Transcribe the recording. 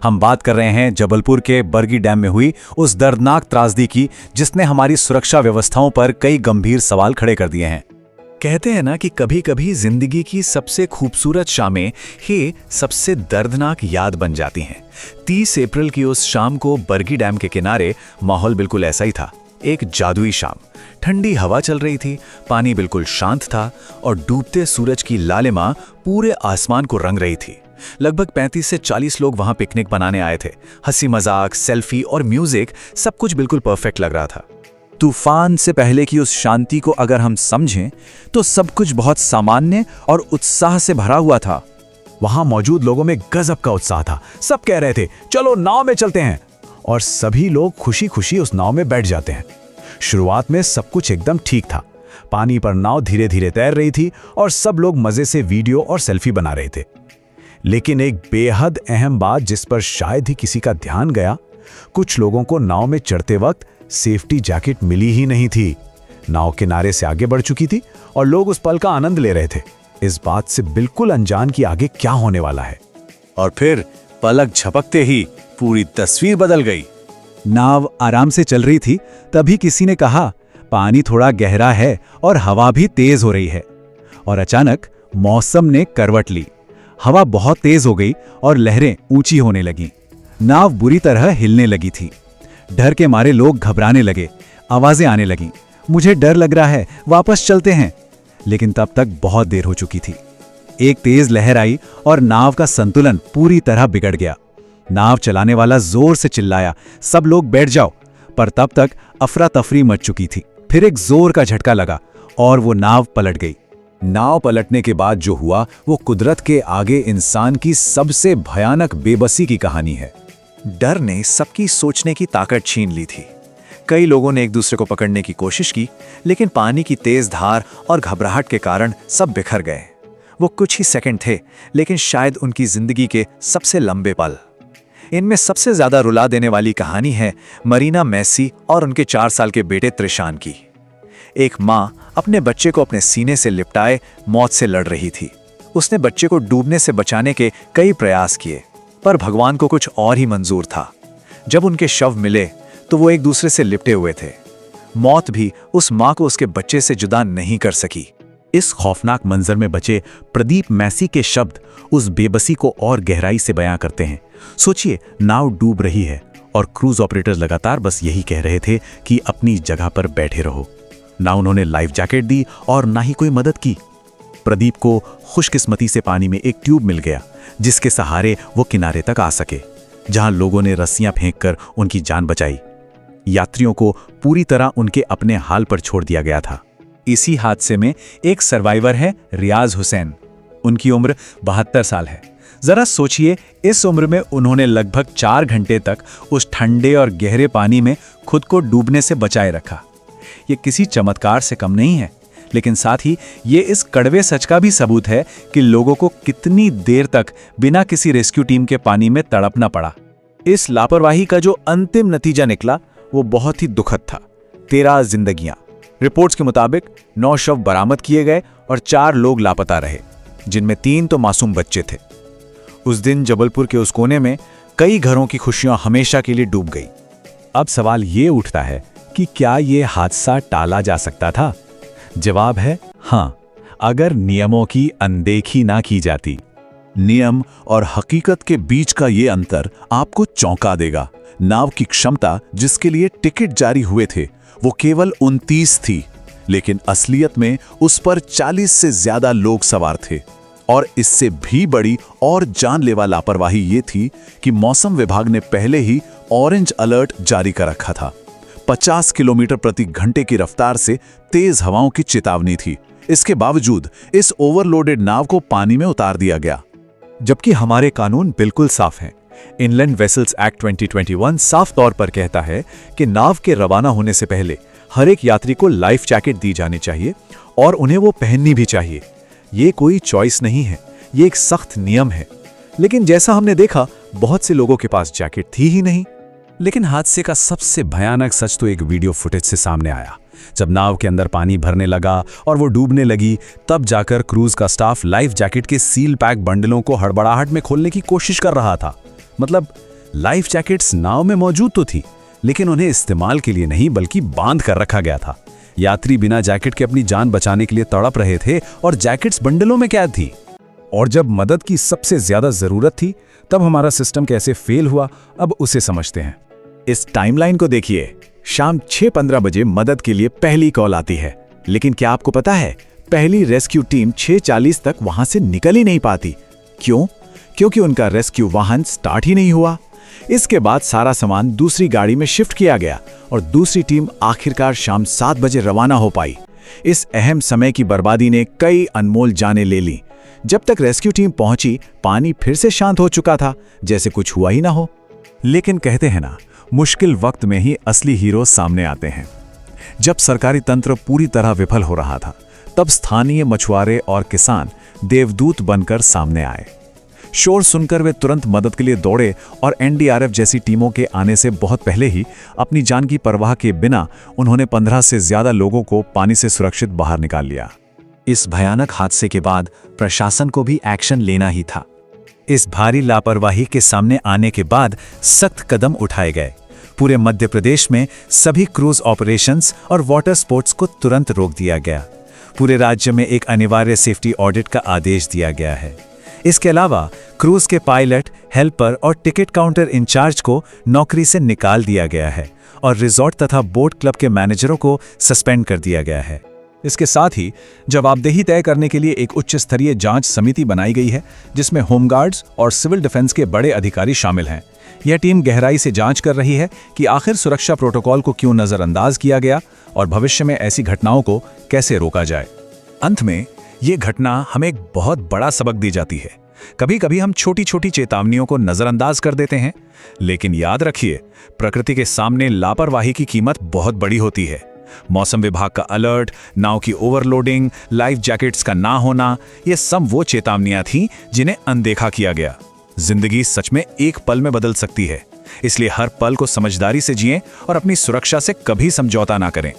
हम बात कर रहे हैं जबलपुर के बरगी डैम में हुई उस दर्दनाक त्रासदी की जिसने हमारी सुरक्षा व्यवस्थाओं पर कई गंभीर सवाल खड़े कर दिए हैं। कहते हैं ना कि कभी कभी जिंदगी की सबसे खूबसूरत शामें ही सबसे दर्दनाक याद बन जाती हैं। 30 अप्रैल की उस शाम को बरगी डैम के किनारे माहौल बिल्कुल ऐसा ही था। एक जादुई शाम, ठंडी हवा चल रही थी, पानी बिल्कुल शांत था और डूबते सूरज की लालिमा पूरे आसमान को रंग रही थी। लगभग 35 से 40 लोग वहां पिकनिक बनाने आए थे। हंसी मजाक, सेल्फी और म्यूजिक, सब कुछ बिल्कुल परफेक्ट लग रहा था। तूफान से पहले की उस शांति को अगर हम समझें तो सब कुछ बहुत सामान्य और उत्साह से भरा हुआ था। वहां मौजूद लोगों में गजब का उत्साह था। सब कह रहे थे चलो नाव में चलते हैं, और सभी लोग खुशी खुशी उस नाव में बैठ जाते हैं। शुरुआत में सब कुछ एकदम ठीक था। पानी पर नाव धीरे धीरे तैर रही थी और सब लोग मजे से वीडियो और सेल्फी बना रहे थे। लेकिन एक बेहद अहम बात जिस पर शायद ही किसी का ध्यान गया, कुछ लोगों को नाव में चढ़ते वक्त सेफ्टी जैकेट मिली ही नहीं थी। नाव किनारे से आगे बढ़ चुकी थी और लोग उस पल का आनंद ले रहे थे, इस बात से बिल्कुल अनजान कि आगे क्या होने वाला है। और फिर पलक झपकते ही पूरी तस्वीर बदल गई। नाव आराम से चल रही थी, तभी किसी ने कहा पानी थोड़ा गहरा है और हवा भी तेज हो रही है। और अचानक मौसम ने करवट ली। हवा बहुत तेज हो गई और लहरें ऊंची होने लगीं। नाव बुरी तरह हिलने लगी थी। डर के मारे लोग घबराने लगे, आवाजें आने लगीं, मुझे डर लग रहा है, वापस चलते हैं। लेकिन तब तक बहुत देर हो चुकी थी। एक तेज लहर आई और नाव का संतुलन पूरी तरह बिगड़ गया। नाव चलाने वाला जोर से चिल्लाया, सब लोग बैठ जाओ। पर तब तक अफरा तफरी मच चुकी थी। फिर एक जोर का झटका लगा और वो नाव पलट गई। नाव पलटने के बाद जो हुआ वो कुदरत के आगे इंसान की सबसे भयानक बेबसी की कहानी है। डर ने सबकी सोचने की ताकत छीन ली थी। कई लोगों ने एक दूसरे को पकड़ने की कोशिश की, लेकिन पानी की तेज धार और घबराहट के कारण सब बिखर गए। वो कुछ ही सेकंड थे, लेकिन शायद उनकी जिंदगी के सबसे लंबे पल। इनमें सबसे ज्यादा रुला देने वाली कहानी है मरीना मैसी और उनके 4 साल के बेटे त्रिशान की। एक माँ अपने बच्चे को अपने सीने से लिपटाए मौत से लड़ रही थी। उसने बच्चे को डूबने से बचाने के कई प्रयास किए, पर भगवान को कुछ और ही मंजूर था। जब उनके शव मिले तो वो एक दूसरे से लिपटे हुए थे। मौत भी उस माँ को उसके बच्चे से जुदा नहीं कर सकी। इस खौफनाक मंजर में बचे प्रदीप मैसी के शब्द उस बेबसी को और गहराई से बयां करते हैं। सोचिए, नाव डूब रही है और क्रूज ऑपरेटर्स लगातार बस यही कह रहे थे कि अपनी जगह पर बैठे रहो। ना उन्होंने लाइफ जैकेट दी और ना ही कोई मदद की। प्रदीप को खुशकिस्मती से पानी में एक ट्यूब मिल गया जिसके सहारे वो किनारे तक आ सके, जहां लोगों ने रस्सियां फेंककर उनकी जान बचाई। यात्रियों को पूरी तरह उनके अपने हाल पर छोड़ दिया गया था। इसी हादसे में एक सर्वाइवर है रियाज हुसैन। उनकी उम्र 72 साल है। जरा सोचिए, इस उम्र में उन्होंने लगभग 4 घंटे तक उस ठंडे और गहरे पानी में खुद को डूबने से बचाए रखा। ये किसी चमत्कार से कम नहीं है, लेकिन साथ ही ये इस कड़वे सच का भी सबूत है कि लोगों को कितनी देर तक बिना किसी रेस्क्यू टीम के पानी में तड़पना पड़ा। इस लापरवाही का जो अंतिम नतीजा निकला वो बहुत ही दुखद था। 13 जिंदगियां। रिपोर्ट्स के मुताबिक 9 शव बरामद किए गए और 4 लोग लापता रहे, जिनमें 3 तो मासूम बच्चे थे। उस दिन जबलपुर के उस कोने में कई घरों की खुशियां हमेशा के लिए डूब गई। अब सवाल ये उठता है कि क्या ये हादसा टाला जा सकता था? जवाब है हाँ, अगर नियमों की अनदेखी ना की जाती। नियम और हकीकत के बीच का ये अंतर आपको चौंका देगा। नाव की क्षमता जिसके लिए टिकट जारी हुए थे वो केवल 29 थी, लेकिन असलियत में उस पर 40 से ज्यादा लोग सवार थे। और इससे भी बड़ी और जानलेवा लापरवाही ये थी कि मौसम विभाग ने पहले ही ऑरेंज अलर्ट जारी कर रखा था। 50 किलोमीटर प्रति घंटे की रफ्तार से तेज हवाओं की चेतावनी थी। इसके बावजूद इस ओवरलोडेड नाव को पानी में उतार दिया गया। जबकि हमारे कानून बिल्कुल साफ हैं। इनलैंड वेसल्स एक्ट 2021 साफ तौर पर कहता है कि नाव के रवाना होने से पहले हर एक यात्री को लाइफ जैकेट दी जानी चाहिए और उन्हें वो पहननी भी चाहिए। ये कोई चॉइस नहीं है, ये एक सख्त नियम है। लेकिन जैसा हमने देखा, बहुत से लोगों के पास जैकेट थी ही नहीं। लेकिन हादसे का सबसे भयानक सच तो एक वीडियो फुटेज से सामने आया। जब नाव के अंदर पानी भरने लगा और वो डूबने लगी, तब जाकर क्रूज का स्टाफ लाइफ जैकेट के सील पैक बंडलों को हड़बड़ाहट में खोलने की कोशिश कर रहा था। मतलब लाइफ जैकेट्स नाव में मौजूद तो थी, लेकिन उन्हें इस्तेमाल के लिए नहीं बल्कि बांध कर रखा गया था। यात्री बिना जैकेट के अपनी जान बचाने के लिए तड़प रहे थे और जैकेट्स बंडलों में कैद थी। और जब मदद की सबसे ज्यादा जरूरत थी, तब हमारा सिस्टम कैसे फेल हुआ, अब उसे समझते हैं। इस टाइमलाइन को देखिए। शाम 6:15 बजे मदद के लिए पहली कॉल आती है, लेकिन क्या आपको पता है पहली रेस्क्यू टीम 6:40 तक वहां से निकल ही नहीं पाती। क्यों? क्योंकि उनका रेस्क्यू वाहन स्टार्ट ही नहीं हुआ। इसके बाद सारा सामान दूसरी गाड़ी में शिफ्ट किया गया और दूसरी टीम आखिरकार शाम 7 बजे रवाना हो पाई। इस अहम समय की बर्बादी ने कई अनमोल जानें ले ली। जब तक रेस्क्यू टीम पहुंची, पानी फिर से शांत हो चुका था, जैसे कुछ हुआ ही ना हो। लेकिन कहते हैं ना, मुश्किल वक्त में ही असली हीरो सामने आते हैं। जब सरकारी तंत्र पूरी तरह विफल हो रहा था, तब स्थानीय मछुआरे और किसान देवदूत बनकर सामने आए। शोर सुनकर वे तुरंत मदद के लिए दौड़े और एनडीआरएफ जैसी टीमों के आने से बहुत पहले ही अपनी जान की परवाह के बिना उन्होंने 15 से ज्यादा लोगों को पानी से सुरक्षित बाहर निकाल लिया। इस भयानक हादसे के बाद प्रशासन को भी एक्शन लेना ही था। इस भारी लापरवाही के सामने आने के बाद सख्त कदम उठाए गए। पूरे मध्य प्रदेश में सभी क्रूज ऑपरेशंस और वाटर स्पोर्ट्स को तुरंत रोक दिया गया। पूरे राज्य में एक अनिवार्य सेफ्टी ऑडिट का आदेश दिया गया है। इसके अलावा क्रूज के पायलट, हेल्पर और टिकट काउंटर इंचार्ज को नौकरी से निकाल दिया गया है और रिजॉर्ट तथा बोट क्लब के मैनेजरों को सस्पेंड कर दिया गया है। इसके साथ ही जवाबदेही तय करने के लिए एक उच्च स्तरीय जांच समिति बनाई गई है, जिसमें होमगार्ड्स और सिविल डिफेंस के बड़े अधिकारी शामिल हैं। यह टीम गहराई से जांच कर रही है कि आखिर सुरक्षा प्रोटोकॉल को क्यों नजरअंदाज किया गया और भविष्य में ऐसी घटनाओं को कैसे रोका जाए। अंत में ये घटना हमें एक बहुत बड़ा सबक दी जाती है। कभी कभी हम छोटी छोटी चेतावनियों को नजरअंदाज कर देते हैं, लेकिन याद रखिए, प्रकृति के सामने लापरवाही की कीमत बहुत बड़ी होती है। मौसम विभाग का अलर्ट, नाव की ओवरलोडिंग, लाइफ जैकेट्स का ना होना, ये सब वो चेतावनियां थीं जिन्हें अनदेखा किया गया। जिंदगी सच में एक पल में बदल सकती है, इसलिए हर पल को समझदारी से जिएं और अपनी सुरक्षा से कभी समझौता ना करें।